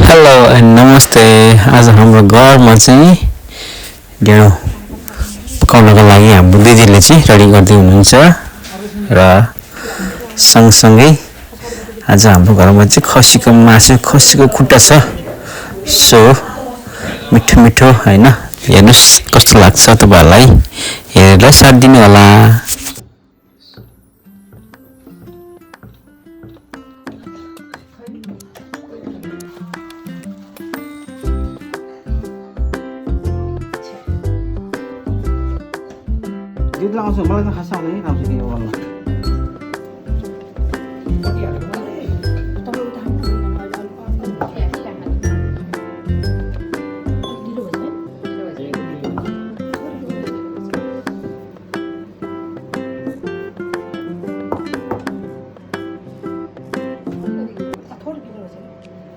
Hello and नमस्ते। आज हाम्रो घरमा चाहिँ ढेँडो पकाउनको लागि हाम्रो दिदीले चाहिँ रेडी गर्दै हुनुहुन्छ र सँगसँगै आज हाम्रो घरमा चाहिँ खसीको मासु, खसीको खुट्टा छ। सो मिठो मिठो हैन, हेर्नुस् कस्तो लाग्छ तपाईहरुलाई, हेरेर साथ दिनु होला। Dia langsung malah khasang ni langsung ni orang.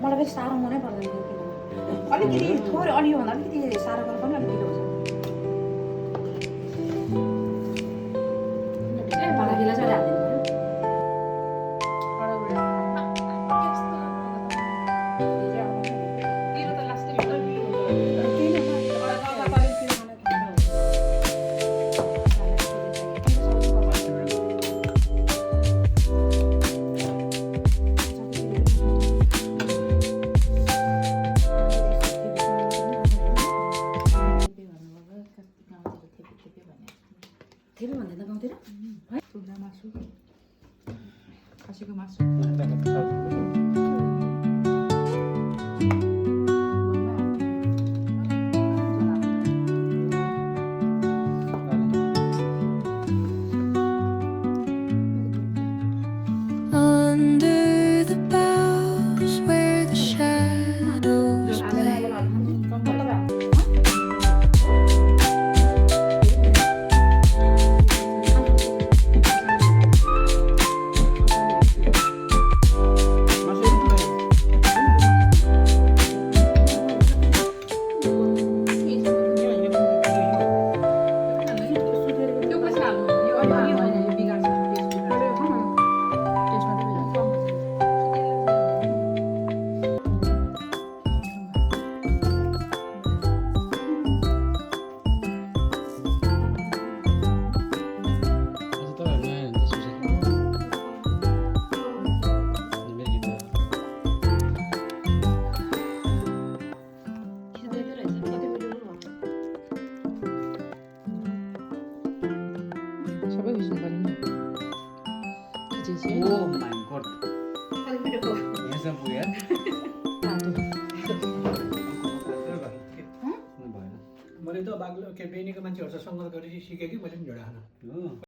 मलाई पनि साह्रो मनै पर्दैन अलिकति थोरै अलि भन्दा अलिकति साह्रो गर्नु पनि अलिकति हुन्छ बालाजीलाई चाहिँ हाल्दिनु Tapi mana nak kau tidak? Hai, sudah masuk. Kasih ke masuk. Under the boughs where the shadows play. Oh my god. Biasa bu ya. मैले त बाग्लो के बेनीको मान्छेहरुसँग सङ्गत गरेपछि सिकेँ कि मैले पनि झोडा खान।